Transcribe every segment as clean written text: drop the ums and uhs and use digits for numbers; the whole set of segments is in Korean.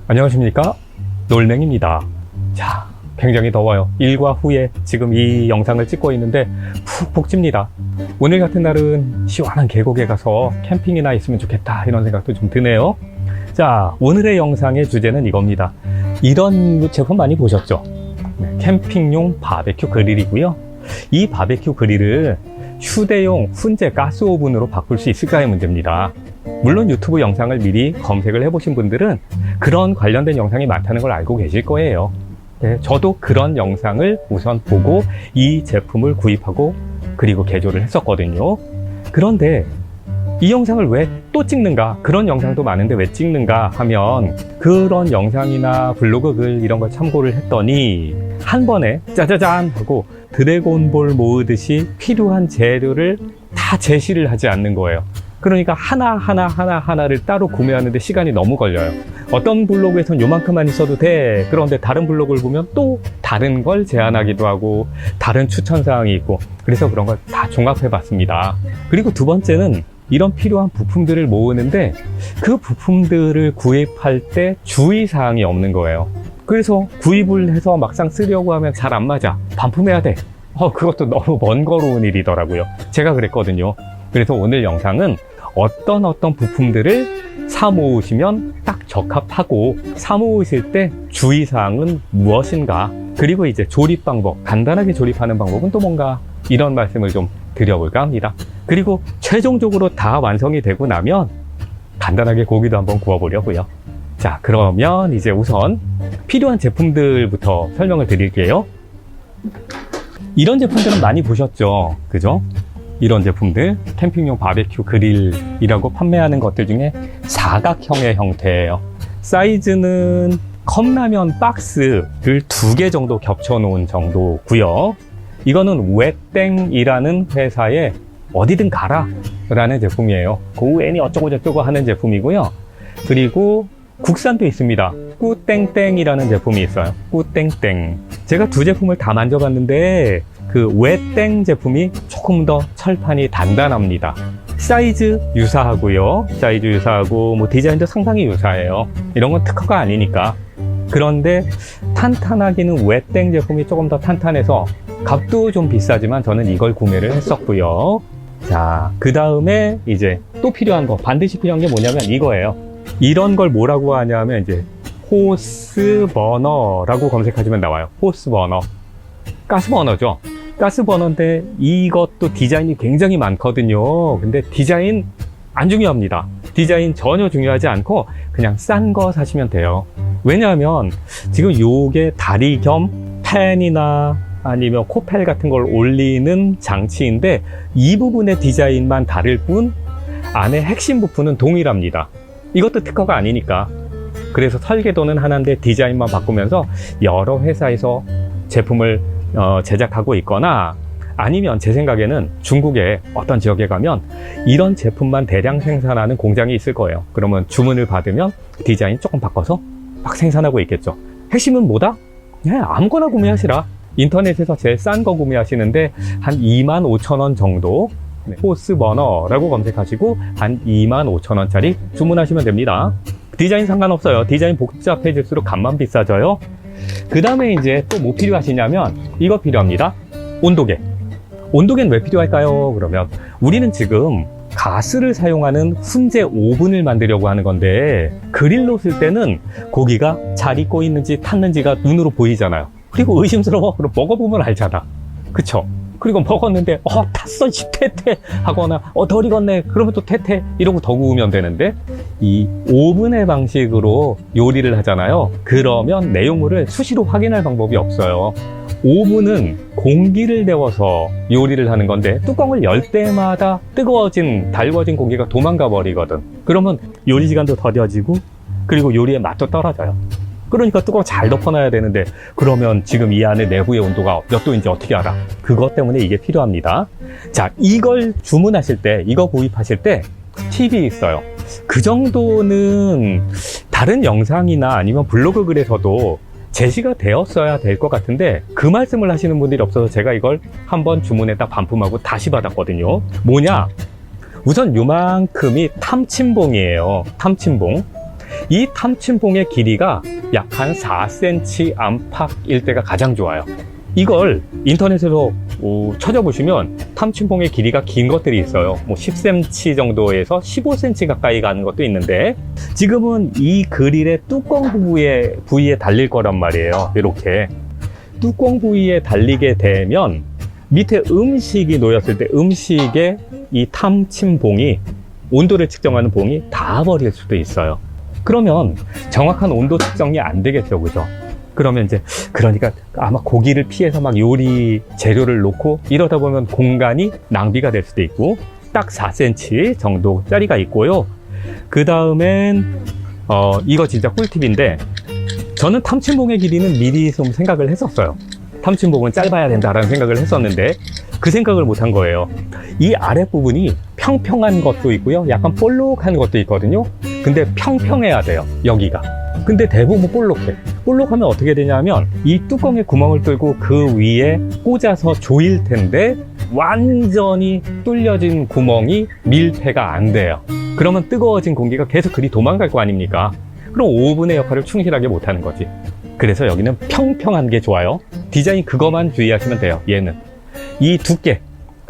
안녕하십니까, 놀맹입니다. 자, 굉장히 더워요. 일과 후에 지금 이 영상을 찍고 있는데 푹푹 찝니다. 오늘 같은 날은 시원한 계곡에 가서 캠핑이나 있으면 좋겠다, 이런 생각도 좀 드네요. 자, 오늘의 영상의 주제는 이겁니다. 이런 제품 많이 보셨죠? 캠핑용 바베큐 그릴이고요. 이 바베큐 그릴을 휴대용 훈제 가스 오븐으로 바꿀 수 있을까의 문제입니다. 물론 유튜브 영상을 미리 검색을 해보신 분들은 그런 관련된 영상이 많다는 걸 알고 계실 거예요. 네, 저도 그런 영상을 우선 보고 이 제품을 구입하고 그리고 개조를 했었거든요. 그런데 이 영상을 왜 또 찍는가? 그런 영상도 많은데 왜 찍는가 하면, 그런 영상이나 블로그 글 이런 걸 참고를 했더니 한 번에 짜자잔 하고 드래곤볼 모으듯이 필요한 재료를 다 제시를 하지 않는 거예요. 그러니까 하나를 따로 구매하는데 시간이 너무 걸려요. 어떤 블로그에선 요만큼만 있어도 돼. 그런데 다른 블로그를 보면 또 다른 걸 제안하기도 하고 다른 추천사항이 있고, 그래서 그런 걸 다 종합해 봤습니다. 그리고 두 번째는 이런 필요한 부품들을 모으는데 그 부품들을 구입할 때 주의사항이 없는 거예요. 그래서 구입을 해서 막상 쓰려고 하면 잘 안 맞아. 반품해야 돼. 그것도 너무 번거로운 일이더라고요. 제가 그랬거든요. 그래서 오늘 영상은 어떤 부품들을 사 모으시면 딱 적합하고, 사 모으실 때 주의사항은 무엇인가, 그리고 이제 조립 방법, 간단하게 조립하는 방법은 또 뭔가, 이런 말씀을 좀 드려볼까 합니다. 그리고 최종적으로 다 완성이 되고 나면 간단하게 고기도 한번 구워보려고요. 자, 그러면 이제 우선 필요한 제품들부터 설명을 드릴게요. 이런 제품들은 많이 보셨죠? 그죠? 이런 제품들, 캠핑용 바베큐 그릴이라고 판매하는 것들 중에 사각형의 형태예요. 사이즈는 컵라면 박스를 2개 정도 겹쳐 놓은 정도고요. 이거는 웨땡이라는 회사의 어디든 가라 라는 제품이에요. 고우애니 어쩌고저쩌고 하는 제품이고요. 그리고 국산도 있습니다. 꾸땡땡이라는 제품이 있어요. 꾸땡땡. 제가 두 제품을 다 만져봤는데 그 웨땡 제품이 조금 더 철판이 단단합니다. 사이즈 유사하고요. 사이즈 유사하고 뭐 디자인도 상당히 유사해요. 이런 건 특허가 아니니까. 그런데 탄탄하기는 웨땡 제품이 조금 더 탄탄해서 값도 좀 비싸지만 저는 이걸 구매를 했었고요. 자, 그 다음에 이제 또 필요한 거, 반드시 필요한 게 뭐냐면 이거예요. 이런 걸 뭐라고 하냐면 이제 호스버너라고 검색하시면 나와요. 호스버너. 가스버너죠. 가스버너인데 이것도 디자인이 굉장히 많거든요. 근데 디자인 안 중요합니다. 디자인 전혀 중요하지 않고 그냥 싼 거 사시면 돼요. 왜냐하면 지금 요게 다리 겸 팬이나 아니면 코펠 같은 걸 올리는 장치인데 이 부분의 디자인만 다를 뿐 안에 핵심 부품은 동일합니다. 이것도 특허가 아니니까. 그래서 설계도는 하나인데 디자인만 바꾸면서 여러 회사에서 제품을 제작하고 있거나, 아니면 제 생각에는 중국의 어떤 지역에 가면 이런 제품만 대량 생산하는 공장이 있을 거예요. 그러면 주문을 받으면 디자인 조금 바꿔서 막 생산하고 있겠죠. 핵심은 뭐다? 아무거나 구매하시라. 인터넷에서 제일 싼 거 구매하시는데 한 25,000원 정도, 호스버너라고 검색하시고 한 25,000원짜리 주문하시면 됩니다. 디자인 상관없어요. 디자인 복잡해질수록 값만 비싸져요. 그 다음에 이제 또 뭐 필요하시냐면 이거 필요합니다. 온도계. 온도계는 왜 필요할까요? 그러면 우리는 지금 가스를 사용하는 훈제 오븐을 만들려고 하는 건데, 그릴로 쓸 때는 고기가 잘 익고 있는지 탔는지가 눈으로 보이잖아요. 그리고 의심스러워. 그럼 먹어보면 알잖아. 그쵸? 그리고 먹었는데 탔어 퇴퇴 하거나 덜 익었네 그러면 또 퇴퇴 이러고 더 구우면 되는데, 이 오븐의 방식으로 요리를 하잖아요. 그러면 내용물을 수시로 확인할 방법이 없어요. 오븐은 공기를 데워서 요리를 하는 건데 뚜껑을 열 때마다 달궈진 공기가 도망가 버리거든. 그러면 요리 시간도 더뎌지고 그리고 요리의 맛도 떨어져요. 그러니까 뚜껑 잘 덮어놔야 되는데, 그러면 지금 이 안에 내부의 온도가 몇 도인지 어떻게 알아? 그것 때문에 이게 필요합니다. 자, 이걸 주문하실 때, 이거 구입하실 때 팁이 있어요. 그 정도는 다른 영상이나 아니면 블로그 글에서도 제시가 되었어야 될 것 같은데 그 말씀을 하시는 분들이 없어서 제가 이걸 한번 주문했다 반품하고 다시 받았거든요. 뭐냐? 우선 요만큼이 탐침봉이에요. 탐침봉. 이 탐침봉의 길이가 약 한 4cm 안팎일 때가 가장 좋아요. 이걸 인터넷에서 찾아보시면 탐침봉의 길이가 긴 것들이 있어요. 뭐 10cm 정도에서 15cm 가까이 가는 것도 있는데, 지금은 이 그릴의 뚜껑 부위에 달릴 거란 말이에요. 이렇게 뚜껑 부위에 달리게 되면 밑에 음식이 놓였을 때 음식에 이 탐침봉이, 온도를 측정하는 봉이 닿아버릴 수도 있어요. 그러면 정확한 온도 측정이 안 되겠죠, 그죠? 그러면 이제, 그러니까 아마 고기를 피해서 막 요리 재료를 놓고 이러다 보면 공간이 낭비가 될 수도 있고, 딱 4cm 정도짜리가 있고요. 그 다음엔 이거 진짜 꿀팁인데, 저는 탐침봉의 길이는 미리 좀 생각을 했었어요. 탐침봉은 짧아야 된다라는 생각을 했었는데, 그 생각을 못한 거예요. 이 아랫부분이 평평한 것도 있고요, 약간 볼록한 것도 있거든요. 근데 평평해야 돼요, 여기가. 근데 대부분 볼록해. 볼록하면 어떻게 되냐면, 이 뚜껑에 구멍을 뚫고 그 위에 꽂아서 조일 텐데 완전히 뚫려진 구멍이 밀폐가 안 돼요. 그러면 뜨거워진 공기가 계속 그리 도망갈 거 아닙니까? 그럼 오븐의 역할을 충실하게 못하는 거지. 그래서 여기는 평평한 게 좋아요. 디자인 그거만 주의하시면 돼요. 얘는 이 두께,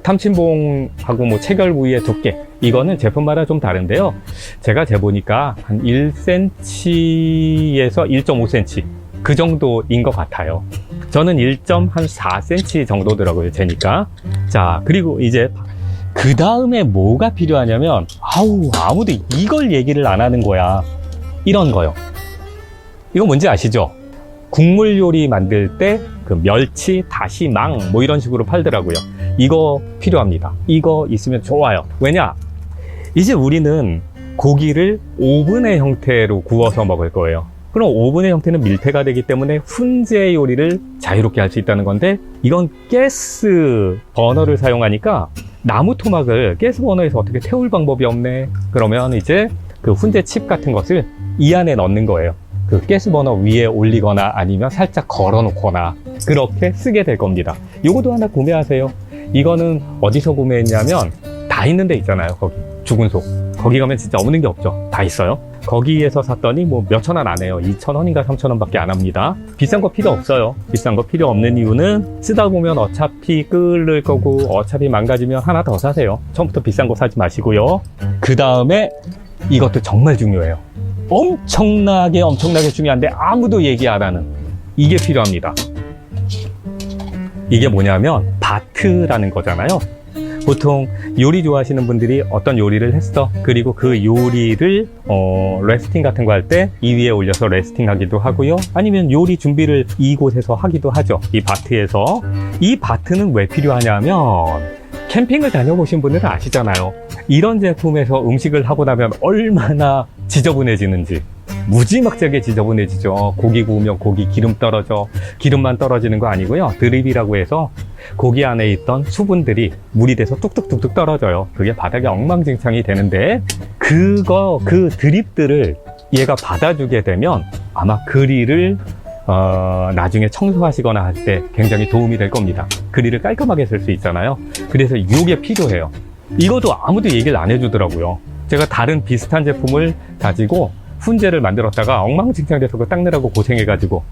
탐침봉하고 뭐 체결 부위의 두께, 이거는 제품마다 좀 다른데요. 제가 재보니까 한 1cm에서 1.5cm 그 정도인 것 같아요. 저는 1.4cm 정도더라고요, 재니까. 자, 그리고 이제 그 다음에 뭐가 필요하냐면, 아무도 이걸 얘기를 안 하는 거야. 이런 거요. 이거 뭔지 아시죠? 국물 요리 만들 때 그 멸치, 다시망 뭐 이런 식으로 팔더라고요. 이거 필요합니다. 이거 있으면 좋아요. 왜냐? 이제 우리는 고기를 오븐의 형태로 구워서 먹을 거예요. 그럼 오븐의 형태는 밀폐가 되기 때문에 훈제 요리를 자유롭게 할 수 있다는 건데, 이건 가스 버너를 사용하니까 나무 토막을 가스 버너에서 어떻게 태울 방법이 없네. 그러면 이제 그 훈제 칩 같은 것을 이 안에 넣는 거예요. 그 가스버너 위에 올리거나 아니면 살짝 걸어 놓거나 그렇게 쓰게 될 겁니다. 요것도 하나 구매하세요. 이거는 어디서 구매했냐면, 다 있는 데 있잖아요. 거기 죽은 속, 거기 가면 진짜 없는 게 없죠. 다 있어요. 거기에서 샀더니 뭐 몇천 원 안 해요. 2,000원인가 3,000원 밖에 안 합니다. 비싼 거 필요 없어요. 비싼 거 필요 없는 이유는, 쓰다 보면 어차피 끓을 거고 어차피 망가지면 하나 더 사세요. 처음부터 비싼 거 사지 마시고요. 그 다음에 이것도 정말 중요해요. 엄청나게 중요한데 아무도 얘기 안 하는, 이게 필요합니다. 이게 뭐냐면 바트라는 거잖아요. 보통 요리 좋아하시는 분들이 어떤 요리를 했어, 그리고 그 요리를 레스팅 같은 거 할 때 이 위에 올려서 레스팅 하기도 하고요, 아니면 요리 준비를 이곳에서 하기도 하죠. 이 바트에서. 이 바트는 왜 필요하냐면, 캠핑을 다녀보신 분들은 아시잖아요. 이런 제품에서 음식을 하고 나면 얼마나 지저분해지는지. 무지막지하게 지저분해지죠. 고기 구우면 고기 기름 떨어져. 기름만 떨어지는 거 아니고요, 드립이라고 해서 고기 안에 있던 수분들이 물이 돼서 뚝뚝뚝뚝 떨어져요. 그게 바닥에 엉망진창이 되는데, 그 드립들을 얘가 받아주게 되면 아마 그릴을 나중에 청소하시거나 할 때 굉장히 도움이 될 겁니다. 그릴을 깔끔하게 쓸 수 있잖아요. 그래서 이게 필요해요. 이것도 아무도 얘기를 안 해주더라고요. 제가 다른 비슷한 제품을 가지고 훈제를 만들었다가 엉망진창 돼서 그거 닦느라고 고생해가지고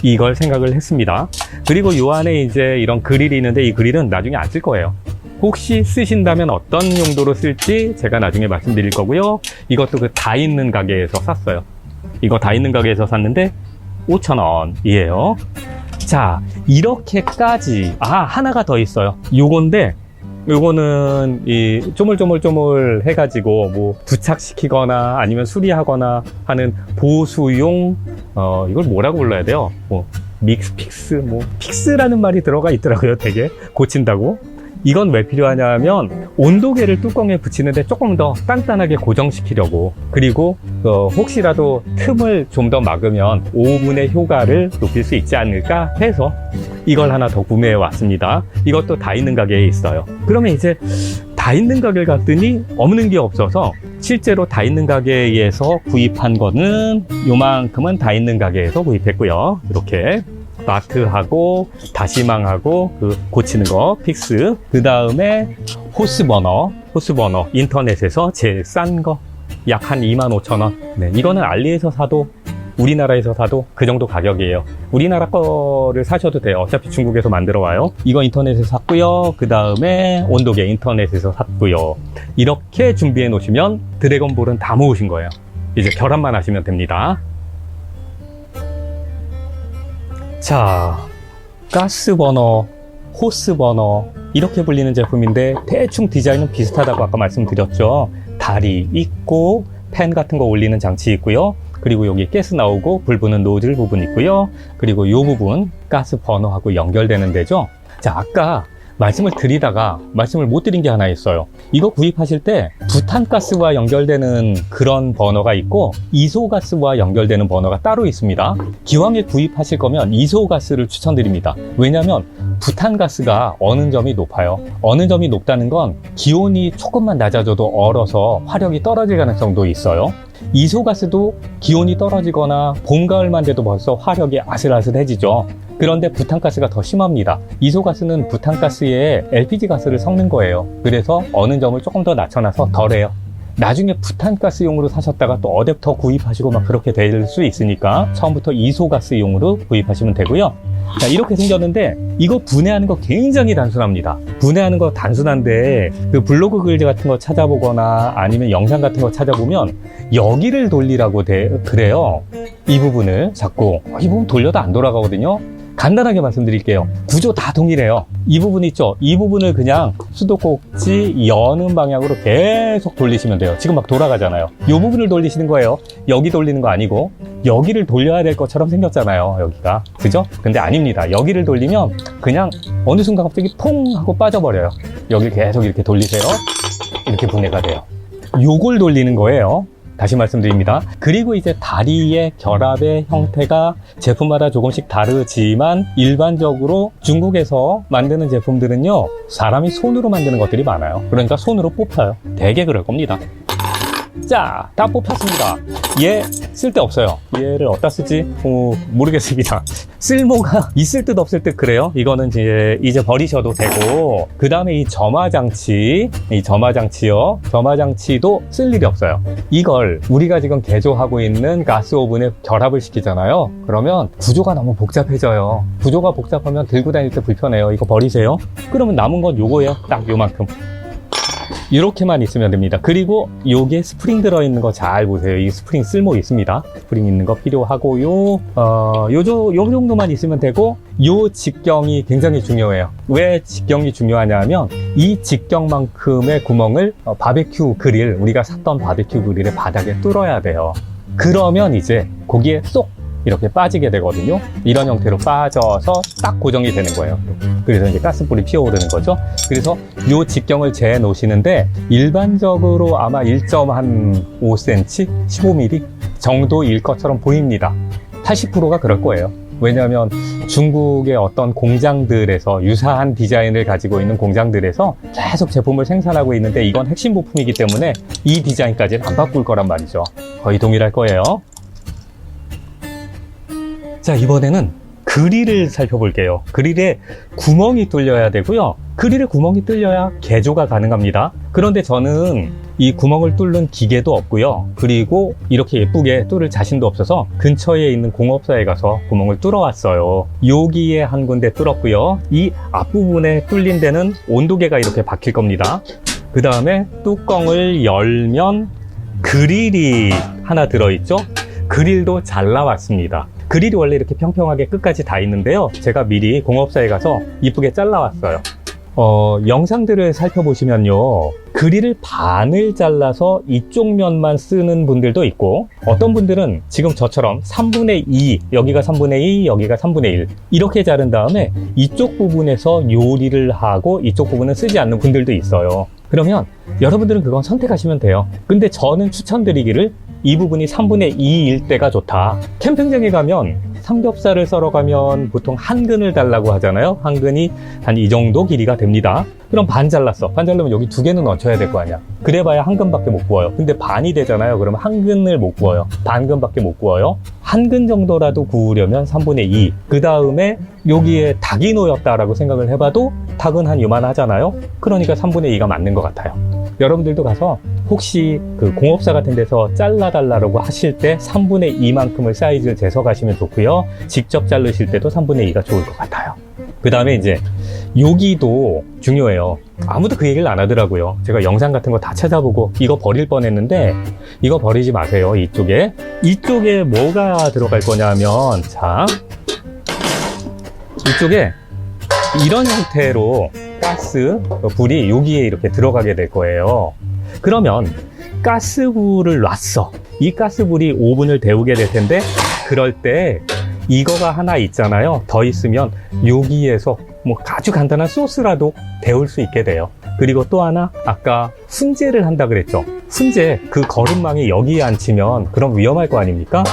이걸 생각을 했습니다. 그리고 이 안에 이제 이런 그릴이 있는데, 이 그릴은 나중에 안 쓸 거예요. 혹시 쓰신다면 어떤 용도로 쓸지 제가 나중에 말씀드릴 거고요. 이것도 그 다 있는 가게에서 샀어요. 이거 다 있는 가게에서 샀는데 5,000원이에요. 자, 이렇게까지. 하나가 더 있어요. 요거는 이 쪼물쪼물 해가지고 뭐 부착시키거나 아니면 수리하거나 하는 보수용, 이걸 뭐라고 불러야 돼요? 뭐 픽스라는 말이 들어가 있더라고요. 되게 고친다고. 이건 왜 필요하냐면, 온도계를 뚜껑에 붙이는데 조금 더 단단하게 고정시키려고, 그리고 혹시라도 틈을 좀 더 막으면 오븐의 효과를 높일 수 있지 않을까 해서 이걸 하나 더 구매해 왔습니다. 이것도 다 있는 가게에 있어요. 그러면 이제 다 있는 가게를 갔더니 없는 게 없어서, 실제로 다 있는 가게에서 구입한 거는 요만큼은 다 있는 가게에서 구입했고요. 이렇게 바트하고 다시망하고 그 고치는 거 픽스, 그 다음에 호스버너 인터넷에서 제일 싼 거 약 한 25,000원. 네, 이거는 알리에서 사도 우리나라에서 사도 그 정도 가격이에요. 우리나라 거를 사셔도 돼요. 어차피 중국에서 만들어 와요. 이거 인터넷에서 샀고요. 그 다음에 온도계 인터넷에서 샀고요. 이렇게 준비해 놓으시면 드래곤볼은 다 모으신 거예요. 이제 결합만 하시면 됩니다. 자, 가스버너, 호스버너 이렇게 불리는 제품인데 대충 디자인은 비슷하다고 아까 말씀드렸죠. 다리 있고 팬 같은 거 올리는 장치 있고요. 그리고 여기 가스 나오고 불 붙는 노즐 부분 있고요. 그리고 이 부분 가스 버너하고 연결되는 데죠. 자, 아까 말씀을 드리다가 말씀을 못 드린 게 하나 있어요. 이거 구입하실 때 부탄가스와 연결되는 그런 버너가 있고 이소가스와 연결되는 버너가 따로 있습니다. 기왕에 구입하실 거면 이소가스를 추천드립니다. 왜냐하면 부탄가스가 어느 점이 높아요. 어느 점이 높다는 건 기온이 조금만 낮아져도 얼어서 화력이 떨어질 가능성도 있어요. 이소가스도 기온이 떨어지거나 봄, 가을만 돼도 벌써 화력이 아슬아슬해지죠. 그런데 부탄가스가 더 심합니다. 이소가스는 부탄가스에 LPG 가스를 섞는 거예요. 그래서 어느 점을 조금 더 낮춰놔서 덜해요. 나중에 부탄가스용으로 사셨다가 또 어댑터 구입하시고 막 그렇게 될 수 있으니까 처음부터 이소가스용으로 구입하시면 되고요. 자, 이렇게 생겼는데 이거 분해하는 거 굉장히 단순합니다. 분해하는 거 단순한데 그 블로그 글 같은 거 찾아보거나 아니면 영상 같은 거 찾아보면 여기를 돌리라고 그래요. 이 부분을 자꾸 이 부분 돌려도 안 돌아가거든요. 간단하게 말씀드릴게요. 구조 다 동일해요. 이 부분 있죠? 이 부분을 그냥 수도꼭지 여는 방향으로 계속 돌리시면 돼요. 지금 막 돌아가잖아요. 이 부분을 돌리시는 거예요. 여기 돌리는 거 아니고 여기를 돌려야 될 것처럼 생겼잖아요. 여기가. 그죠? 근데 아닙니다. 여기를 돌리면 그냥 어느 순간 갑자기 퐁 하고 빠져버려요. 여기를 계속 이렇게 돌리세요. 이렇게 분해가 돼요. 요걸 돌리는 거예요. 다시 말씀드립니다. 그리고 이제 다리의 결합의 형태가 제품마다 조금씩 다르지만 일반적으로 중국에서 만드는 제품들은요, 사람이 손으로 만드는 것들이 많아요. 그러니까 손으로 뽑혀요. 되게 그럴 겁니다. 자, 다 뽑혔습니다. 얘 쓸데없어요. 얘를 어디다 쓰지? 모르겠습니다. 쓸모가 있을 듯 없을 듯 그래요. 이거는 이제 버리셔도 되고, 그 다음에 이 점화장치요. 점화장치도 쓸 일이 없어요. 이걸 우리가 지금 개조하고 있는 가스 오븐에 결합을 시키잖아요. 그러면 구조가 너무 복잡해져요. 구조가 복잡하면 들고 다닐 때 불편해요. 이거 버리세요. 그러면 남은 건 요거예요. 딱 요만큼. 이렇게만 있으면 됩니다. 그리고 요게 스프링 들어있는 거 잘 보세요. 이 스프링 쓸모 있습니다. 스프링 있는 거 필요하고요. 요 정도만 있으면 되고, 요 직경이 굉장히 중요해요. 왜 직경이 중요하냐면 이 직경만큼의 구멍을 바베큐 그릴, 우리가 샀던 바베큐 그릴의 바닥에 뚫어야 돼요. 그러면 이제 거기에 쏙 이렇게 빠지게 되거든요. 이런 형태로 빠져서 딱 고정이 되는 거예요. 그래서 이제 가스불이 피어오르는 거죠. 그래서 이 직경을 재 놓으시는데 일반적으로 아마 1.5cm, 15mm 정도일 것처럼 보입니다. 80%가 그럴 거예요. 왜냐하면 중국의 어떤 공장들에서 유사한 디자인을 가지고 있는 공장들에서 계속 제품을 생산하고 있는데 이건 핵심 부품이기 때문에 이 디자인까지는 안 바꿀 거란 말이죠. 거의 동일할 거예요. 자, 이번에는 그릴을 살펴볼게요. 그릴에 구멍이 뚫려야 되고요. 그릴에 구멍이 뚫려야 개조가 가능합니다. 그런데 저는 이 구멍을 뚫는 기계도 없고요. 그리고 이렇게 예쁘게 뚫을 자신도 없어서 근처에 있는 공업사에 가서 구멍을 뚫어왔어요. 여기에 한 군데 뚫었고요. 이 앞부분에 뚫린 데는 온도계가 이렇게 박힐 겁니다. 그 다음에 뚜껑을 열면 그릴이 하나 들어있죠. 그릴도 잘 나왔습니다. 그릴이 원래 이렇게 평평하게 끝까지 다 있는데요. 제가 미리 공업사에 가서 이쁘게 잘라왔어요. 영상들을 살펴보시면요. 그릴을 반을 잘라서 이쪽 면만 쓰는 분들도 있고, 어떤 분들은 지금 저처럼 3분의 2, 여기가 3분의 2, 여기가 3분의 1 이렇게 자른 다음에 이쪽 부분에서 요리를 하고 이쪽 부분은 쓰지 않는 분들도 있어요. 그러면 여러분들은 그건 선택하시면 돼요. 근데 저는 추천드리기를 이 부분이 3분의 2일 때가 좋다. 캠핑장에 가면 삼겹살을 썰어 가면 보통 한 근을 달라고 하잖아요. 한 근이 한 이 정도 길이가 됩니다. 그럼 반 잘랐어. 반 자르면 여기 2개는 넣어줘야 될 거 아니야. 그래봐야 한 근밖에 못 구워요. 근데 반이 되잖아요. 그러면 한 근을 못 구워요. 반 근밖에 못 구워요. 한 근 정도라도 구우려면 3분의 2. 그 다음에 여기에 닭이 놓였다라고 생각을 해봐도 닭은 한 요만하잖아요. 그러니까 3분의 2가 맞는 것 같아요. 여러분들도 가서 혹시 그 공업사 같은 데서 잘라달라고 하실 때 3분의 2만큼을 사이즈를 재서 가시면 좋고요. 직접 자르실 때도 3분의 2가 좋을 것 같아요. 그 다음에 이제 여기도 중요해요. 아무도 그 얘기를 안 하더라고요. 제가 영상 같은 거 다 찾아보고 이거 버릴 뻔했는데 이거 버리지 마세요. 이쪽에 뭐가 들어갈 거냐면, 자, 이쪽에 이런 형태로 가스 불이 여기에 이렇게 들어가게 될 거예요. 그러면 가스불을 놨어. 이 가스불이 오븐을 데우게 될 텐데, 그럴 때 이거가 하나 있잖아요. 더 있으면 여기에서 뭐 아주 간단한 소스라도 데울 수 있게 돼요. 그리고 또 하나, 아까 훈제를 한다 그랬죠. 훈제, 그 거름망이 여기에 앉히면 그럼 위험할 거 아닙니까?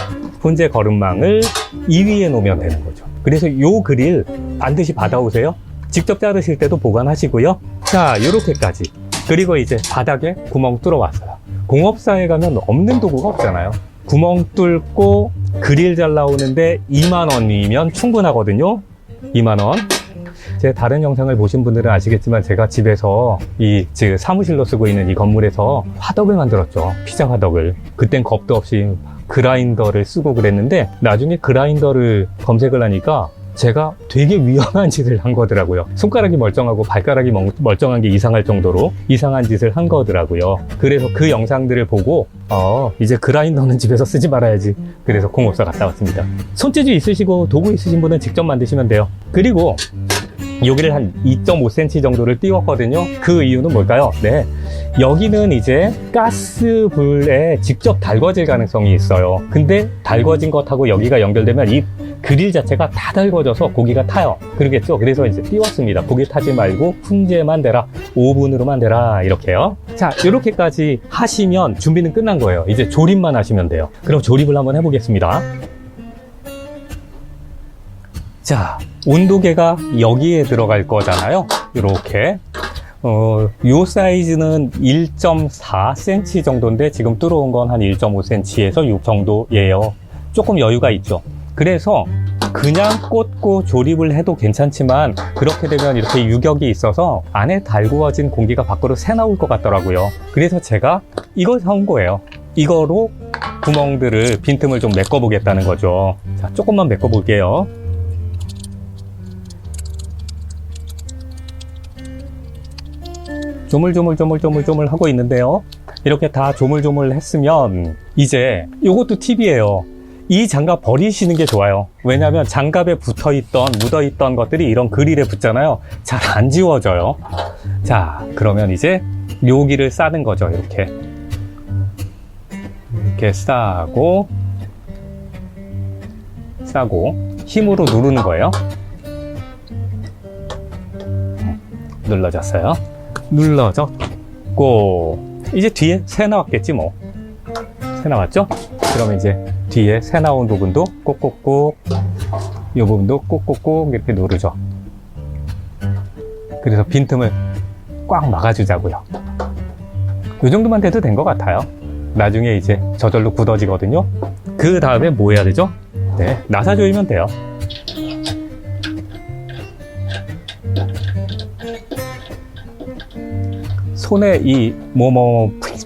훈제 거름망을 이 위에 놓으면 되는 거죠. 그래서 요 그릴 반드시 받아오세요. 직접 자르실 때도 보관하시고요. 자, 요렇게까지. 그리고 이제 바닥에 구멍 뚫어왔어요. 공업사에 가면 없는 도구가 없잖아요. 구멍 뚫고 그릴 잘 나오는데 2만 원이면 충분하거든요. 2만 원. 제 다른 영상을 보신 분들은 아시겠지만 제가 집에서 지금 사무실로 쓰고 있는 이 건물에서 화덕을 만들었죠. 피자 화덕을. 그땐 겁도 없이 그라인더를 쓰고 그랬는데, 나중에 그라인더를 검색을 하니까 제가 되게 위험한 짓을 한 거더라고요. 손가락이 멀쩡하고 발가락이 멀쩡한 게 이상할 정도로 이상한 짓을 한 거더라고요. 그래서 그 영상들을 보고 이제 그라인더는 집에서 쓰지 말아야지. 그래서 공업사 갔다 왔습니다. 손재주 있으시고 도구 있으신 분은 직접 만드시면 돼요. 그리고 여기를 한 2.5cm 정도를 띄웠거든요. 그 이유는 뭘까요? 네, 여기는 이제 가스불에 직접 달궈질 가능성이 있어요. 근데 달궈진 것하고 여기가 연결되면 이 그릴 자체가 다 달궈져서 고기가 타요. 그러겠죠? 그래서 이제 띄웠습니다. 고기 타지 말고 훈제만 대라, 오븐으로만 대라, 이렇게요. 자, 이렇게까지 하시면 준비는 끝난 거예요. 이제 조립만 하시면 돼요. 그럼 조립을 한번 해보겠습니다. 자, 온도계가 여기에 들어갈 거잖아요. 이렇게. 요 사이즈는 1.4cm 정도인데 지금 뚫어온 건 한 1.5cm에서 6 정도예요. 조금 여유가 있죠. 그래서 그냥 꽂고 조립을 해도 괜찮지만, 그렇게 되면 이렇게 유격이 있어서 안에 달구어진 공기가 밖으로 새 나올 것 같더라고요. 그래서 제가 이걸 사온 거예요. 이거로 구멍들을, 빈틈을 좀 메꿔 보겠다는 거죠. 자, 조금만 메꿔 볼게요. 조물조물 하고 있는데요. 이렇게 다 조물조물 했으면 이제 요것도 팁이에요. 이 장갑 버리시는 게 좋아요. 왜냐하면 장갑에 붙어있던, 묻어있던 것들이 이런 그릴에 붙잖아요. 잘 안 지워져요. 자, 그러면 이제 여기를 싸는 거죠. 이렇게 싸고 힘으로 누르는 거예요. 눌러졌어요. 눌러졌고, 이제 뒤에 새 나왔겠지 뭐. 새 나왔죠? 그러면 이제 뒤에 새 나온 부분도 꼭꼭꼭, 이 부분도 꼭꼭꼭 이렇게 누르죠. 그래서 빈틈을 꽉 막아주자고요. 이 정도만 돼도 된 것 같아요. 나중에 이제 저절로 굳어지거든요. 그 다음에 뭐 해야 되죠? 네, 나사 조이면 돼요. 손에 이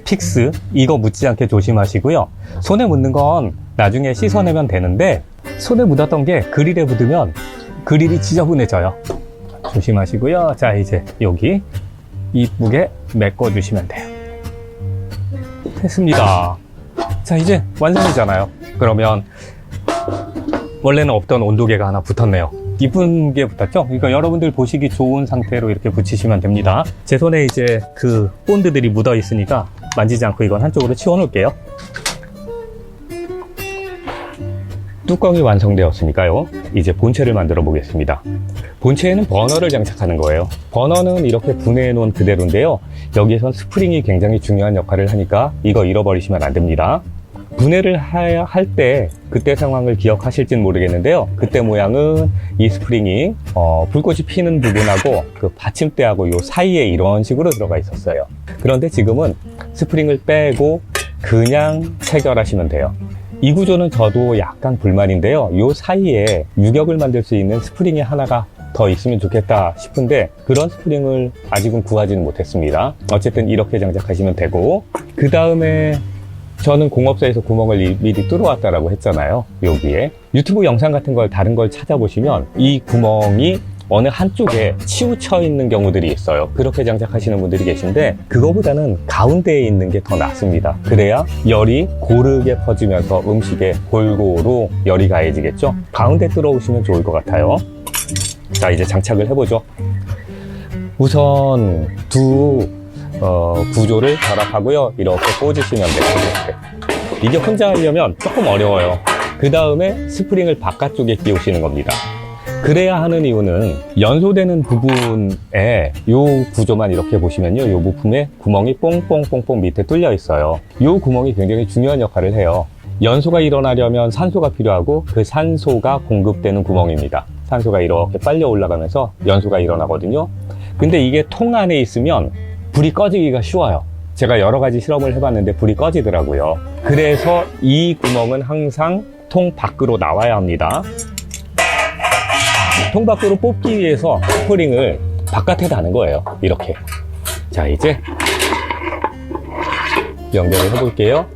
픽스 이거 묻지 않게 조심하시고요. 손에 묻는 건 나중에 씻어내면 되는데, 손에 묻었던 게 그릴에 묻으면 그릴이 지저분해져요. 조심하시고요. 자, 이제 여기 이쁘게 메꿔 주시면 돼요. 됐습니다. 자, 이제 완성이잖아요. 그러면 원래는 없던 온도계가 하나 붙었네요. 이쁜 게 붙었죠? 그러니까 여러분들 보시기 좋은 상태로 이렇게 붙이시면 됩니다. 제 손에 이제 그 본드들이 묻어 있으니까 만지지 않고 이건 한쪽으로 치워 놓을게요. 뚜껑이 완성되었으니까요. 이제 본체를 만들어 보겠습니다. 본체에는 버너를 장착하는 거예요. 버너는 이렇게 분해해 놓은 그대로인데요. 여기에선 스프링이 굉장히 중요한 역할을 하니까 이거 잃어버리시면 안 됩니다. 분해를 할 때 그때 상황을 기억하실진 모르겠는데요. 그때 모양은 이 스프링이 불꽃이 피는 부분하고 그 받침대하고 요 사이에 이런 식으로 들어가 있었어요. 그런데 지금은 스프링을 빼고 그냥 체결하시면 돼요. 이 구조는 저도 약간 불만인데요. 요 사이에 유격을 만들 수 있는 스프링이 하나가 더 있으면 좋겠다 싶은데 그런 스프링을 아직은 구하지는 못했습니다. 어쨌든 이렇게 장착하시면 되고, 그 다음에 저는 공업사에서 구멍을 미리 뚫어왔다라고 했잖아요. 여기에 유튜브 영상 같은 걸 다른 걸 찾아보시면 이 구멍이 어느 한쪽에 치우쳐 있는 경우들이 있어요. 그렇게 장착하시는 분들이 계신데 그거보다는 가운데에 있는 게 더 낫습니다. 그래야 열이 고르게 퍼지면서 음식에 골고루 열이 가해지겠죠. 가운데 뚫어오시면 좋을 것 같아요. 자, 이제 장착을 해보죠. 우선 두 구조를 결합하고요. 이렇게 꽂으시면 돼요. 이게 혼자 하려면 조금 어려워요. 그 다음에 스프링을 바깥쪽에 끼우시는 겁니다. 그래야 하는 이유는 연소되는 부분에 요 구조만 이렇게 보시면요, 요 부품에 구멍이 뽕뽕뽕뽕 밑에 뚫려 있어요. 요 구멍이 굉장히 중요한 역할을 해요. 연소가 일어나려면 산소가 필요하고 그 산소가 공급되는 구멍입니다. 산소가 이렇게 빨려 올라가면서 연소가 일어나거든요. 근데 이게 통 안에 있으면 불이 꺼지기가 쉬워요. 제가 여러 가지 실험을 해봤는데 불이 꺼지더라고요. 그래서 이 구멍은 항상 통 밖으로 나와야 합니다. 통 밖으로 뽑기 위해서 스프링을 바깥에 다는 거예요. 이렇게. 자, 이제 연결을 해볼게요.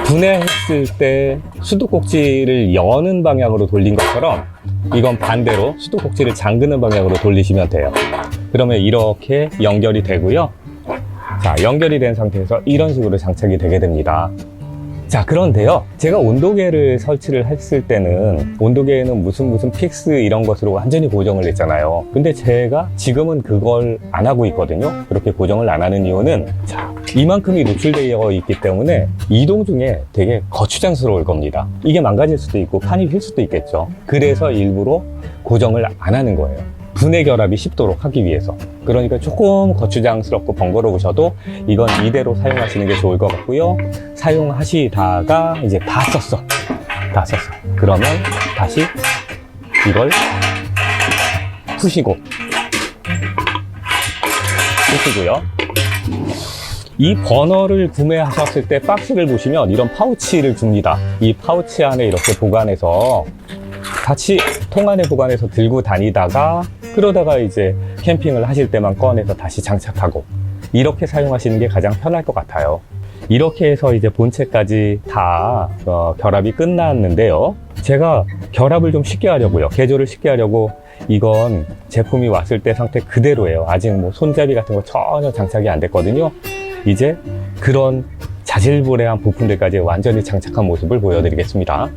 분해했을 때 수도꼭지를 여는 방향으로 돌린 것처럼 이건 반대로 수도꼭지를 잠그는 방향으로 돌리시면 돼요. 그러면 이렇게 연결이 되고요. 자, 연결이 된 상태에서 이런 식으로 장착이 되게 됩니다. 자, 그런데요, 제가 온도계를 설치를 했을 때는 온도계에는 무슨 픽스 이런 것으로 완전히 고정을 했잖아요. 근데 제가 지금은 그걸 안 하고 있거든요. 그렇게 고정을 안 하는 이유는, 자, 이만큼이 노출되어 있기 때문에 이동 중에 되게 거추장스러울 겁니다. 이게 망가질 수도 있고 판이 휠 수도 있겠죠. 그래서 일부러 고정을 안 하는 거예요. 분해 결합이 쉽도록 하기 위해서. 그러니까 조금 거추장스럽고 번거로우셔도 이건 이대로 사용하시는 게 좋을 것 같고요. 사용하시다가 이제 다 썼어. 그러면 다시 이걸 푸시고요. 이 버너를 구매하셨을 때 박스를 보시면 이런 파우치를 줍니다. 이 파우치 안에 이렇게 보관해서 같이 통 안에 보관해서 들고 다니다가, 그러다가 이제 캠핑을 하실 때만 꺼내서 다시 장착하고, 이렇게 사용하시는 게 가장 편할 것 같아요. 이렇게 해서 이제 본체까지 다 결합이 끝났는데요. 제가 결합을 좀 쉽게 하려고요. 개조를 쉽게 하려고, 이건 제품이 왔을 때 상태 그대로예요. 아직 뭐 손잡이 같은 거 전혀 장착이 안 됐거든요. 이제 그런 자질구레한 부품들까지 완전히 장착한 모습을 보여드리겠습니다.